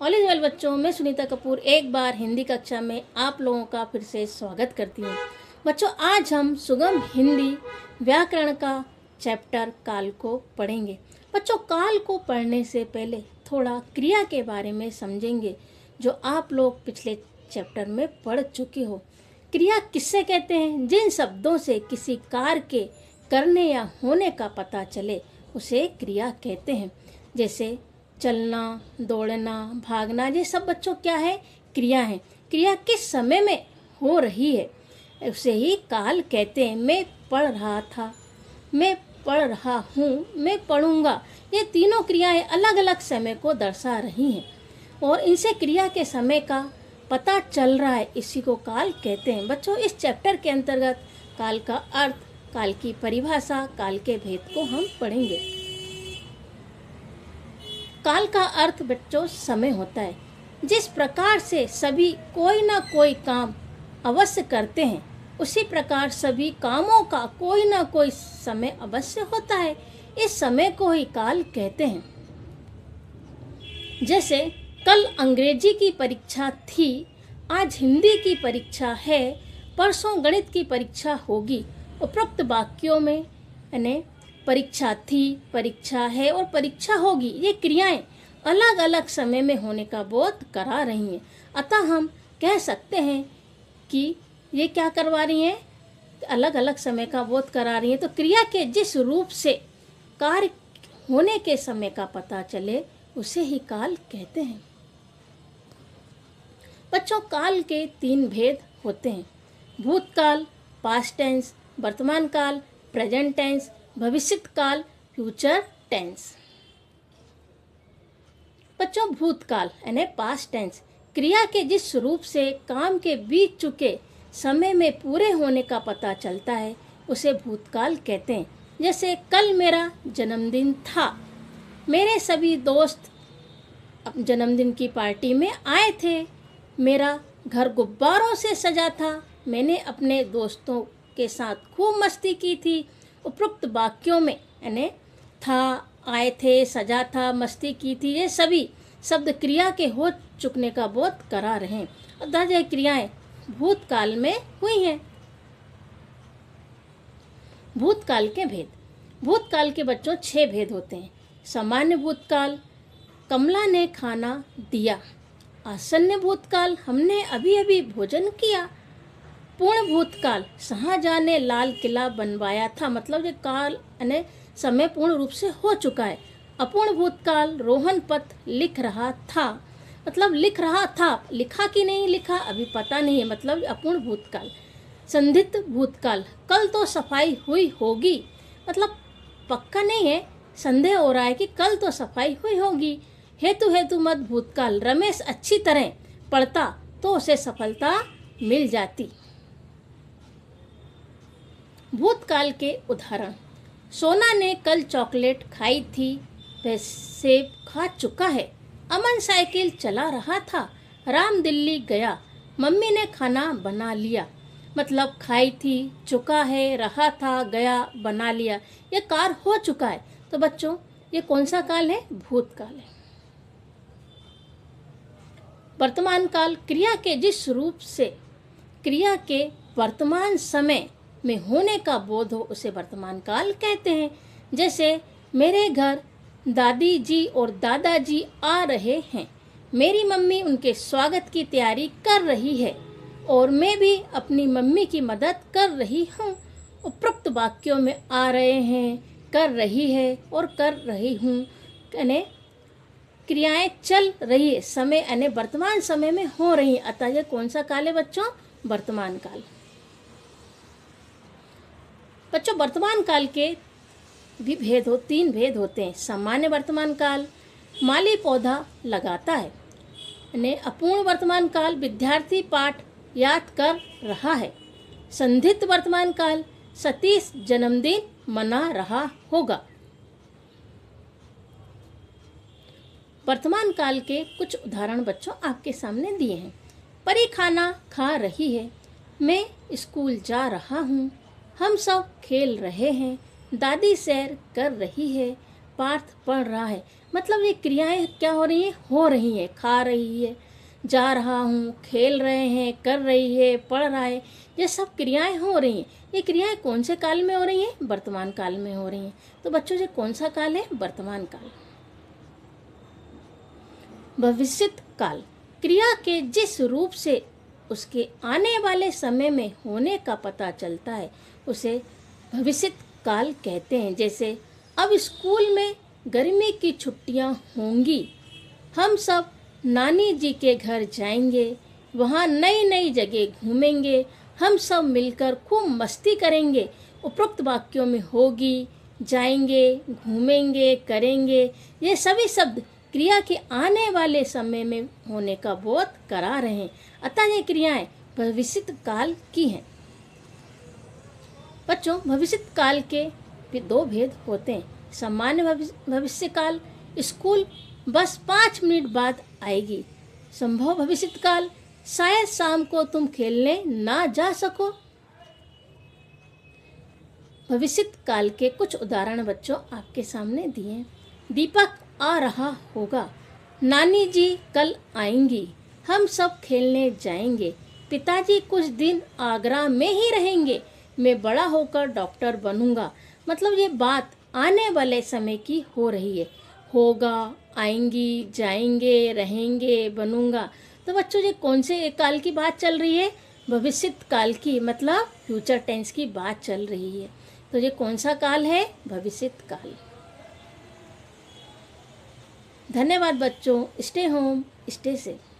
All is well बच्चों, मैं सुनीता कपूर एक बार हिंदी कक्षा में आप लोगों का फिर से स्वागत करती हूँ। बच्चों, आज हम सुगम हिंदी व्याकरण का चैप्टर काल को पढ़ेंगे। बच्चों, काल को पढ़ने से पहले थोड़ा क्रिया के बारे में समझेंगे जो आप लोग पिछले चैप्टर में पढ़ चुके हो। क्रिया किससे कहते हैं? जिन शब्दों से किसी कार्य के करने या होने का पता चले उसे क्रिया कहते हैं। जैसे चलना, दौड़ना, भागना, ये सब बच्चों क्या है? क्रिया है। क्रिया किस समय में हो रही है उसे ही काल कहते हैं। मैं पढ़ रहा था, मैं पढ़ रहा हूँ, मैं पढ़ूंगा, ये तीनों क्रियाएं अलग अलग समय को दर्शा रही हैं और इनसे क्रिया के समय का पता चल रहा है, इसी को काल कहते हैं। बच्चों, इस चैप्टर के अंतर्गत काल का अर्थ, काल की परिभाषा, काल के भेद को हम पढ़ेंगे। काल का अर्थ बच्चों समय होता है। जिस प्रकार से सभी कोई ना कोई काम अवश्य करते हैं, उसी प्रकार सभी कामों का कोई ना कोई समय अवश्य होता है। इस समय को ही काल कहते हैं। जैसे कल अंग्रेजी की परीक्षा थी, आज हिंदी की परीक्षा है, परसों गणित की परीक्षा होगी। उपरोक्त वाक्यों में यानी परीक्षा थी, परीक्षा है और परीक्षा होगी, ये क्रियाएं अलग अलग समय में होने का बोध करा रही हैं। अतः हम कह सकते हैं कि ये क्या करवा रही हैं? अलग अलग समय का बोध करा रही हैं। तो क्रिया के जिस रूप से कार्य होने के समय का पता चले उसे ही काल कहते हैं। बच्चों, काल के 3 भेद होते हैं: भूतकाल, पास्ट टेंस, वर्तमान काल, प्रेजेंट टेंस, भविष्यत काल, फ्यूचर टेंस। बच्चों, भूतकाल यानी पास्ट टेंस क्रिया के जिस रूप से काम के बीत चुके समय में पूरे होने का पता चलता है उसे भूतकाल कहते हैं। जैसे कल मेरा जन्मदिन था, मेरे सभी दोस्त जन्मदिन की पार्टी में आए थे, मेरा घर गुब्बारों से सजा था, मैंने अपने दोस्तों के साथ खूब मस्ती की थी। उपरोक्त वाक्यों में यानी था, आए थे, सजा था, मस्ती की थी, ये सभी शब्द क्रिया के हो चुकने का बोध करा रहे हैं। अतः ये क्रियाएं भूतकाल में हुई हैं। भूतकाल के भेद। भूतकाल के बच्चों 6 भेद होते हैं। सामान्य भूतकाल, कमला ने खाना दिया। आसन्न भूतकाल, हमने अभी अभी भोजन किया। पूर्ण भूतकाल, शाहजहां ने लाल किला बनवाया था, मतलब ये काल यानी समय पूर्ण रूप से हो चुका है। अपूर्ण भूतकाल, रोहन पत्र लिख रहा था, मतलब लिख रहा था, लिखा कि नहीं लिखा अभी पता नहीं है, मतलब अपूर्ण भूतकाल। संदिग्ध भूतकाल, कल तो सफाई हुई होगी, मतलब पक्का नहीं है, संदेह हो रहा है कि कल तो सफाई हुई होगी। हेतु मत भूतकाल, रमेश अच्छी तरह पढ़ता तो उसे सफलता मिल जाती। भूतकाल के उदाहरण: सोना ने कल चॉकलेट खाई थी, वह सेब खा चुका है। अमन साइकिल चला रहा था, राम दिल्ली गया, मम्मी ने खाना बना लिया। मतलब खाई थी, चुका है, रहा था, गया, बना लिया, ये कार्य हो चुका है। तो बच्चों, ये कौन सा काल है? भूतकाल है। वर्तमान काल, क्रिया के जिस रूप से क्रिया के वर्तमान समय में होने का बोध हो उसे वर्तमान काल कहते हैं। जैसे मेरे घर दादी जी और दादाजी आ रहे हैं, मेरी मम्मी उनके स्वागत की तैयारी कर रही है और मैं भी अपनी मम्मी की मदद कर रही हूँ। उपरोक्त वाक्यों में आ रहे हैं, कर रही है और कर रही हूँ यानी क्रियाएं चल रही है, समय यानी वर्तमान समय में हो रही है। अतः यह कौन सा काल है बच्चों? वर्तमान काल। बच्चों, वर्तमान काल के भी 3 भेद होते हैं। सामान्य वर्तमान काल, माली पौधा लगाता है यानी अपूर्ण वर्तमान काल, विद्यार्थी पाठ याद कर रहा है। संदिग्ध वर्तमान काल, सतीश जन्मदिन मना रहा होगा। वर्तमान काल के कुछ उदाहरण बच्चों आपके सामने दिए हैं। परी खाना खा रही है, मैं स्कूल जा रहा हूँ, हम सब खेल रहे हैं, दादी सैर कर रही है, पार्थ पढ़ रहा है। मतलब ये क्रियाएं क्या हो रही हैं? हो रही हैं। खा रही है, जा रहा हूँ, खेल रहे हैं, कर रही है, पढ़ रहा है, ये सब क्रियाएं हो रही हैं। ये क्रियाएं कौन से काल में हो रही हैं? वर्तमान काल में हो रही हैं। तो बच्चों ये कौन सा काल है? वर्तमान काल। भविष्यत काल, क्रिया के जिस रूप से उसके आने वाले समय में होने का पता चलता है उसे भविष्यत काल कहते हैं। जैसे अब स्कूल में गर्मी की छुट्टियां होंगी, हम सब नानी जी के घर जाएंगे, वहाँ नई नई जगह घूमेंगे, हम सब मिलकर खूब मस्ती करेंगे। उपरोक्त वाक्यों में होगी, जाएंगे, घूमेंगे, करेंगे, ये सभी शब्द क्रिया के आने वाले समय में होने का बोध करा रहे हैं। अतः ये क्रियाएं भविष्यत काल की हैं। बच्चों, भविष्यत काल के भी दो भेद होते हैं। सामान्य भविष्य काल, स्कूल बस 5 मिनट बाद आएगी। संभव भविष्यत काल, शायद शाम को तुम खेलने ना जा सको। भविष्यत काल के कुछ उदाहरण बच्चों आपके सामने दिए हैं। दीपक आ रहा होगा, नानी जी कल आएंगी, हम सब खेलने जाएंगे, पिताजी कुछ दिन आगरा में ही रहेंगे, मैं बड़ा होकर डॉक्टर बनूंगा। मतलब ये बात आने वाले समय की हो रही है। होगा, आएंगी, जाएंगे, रहेंगे, बनूंगा। तो बच्चों ये कौन से काल की बात चल रही है? भविष्यत काल की, मतलब फ्यूचर टेंस की बात चल रही है। तो ये कौन सा काल है? भविष्यत काल। धन्यवाद बच्चों। Stay home, stay safe.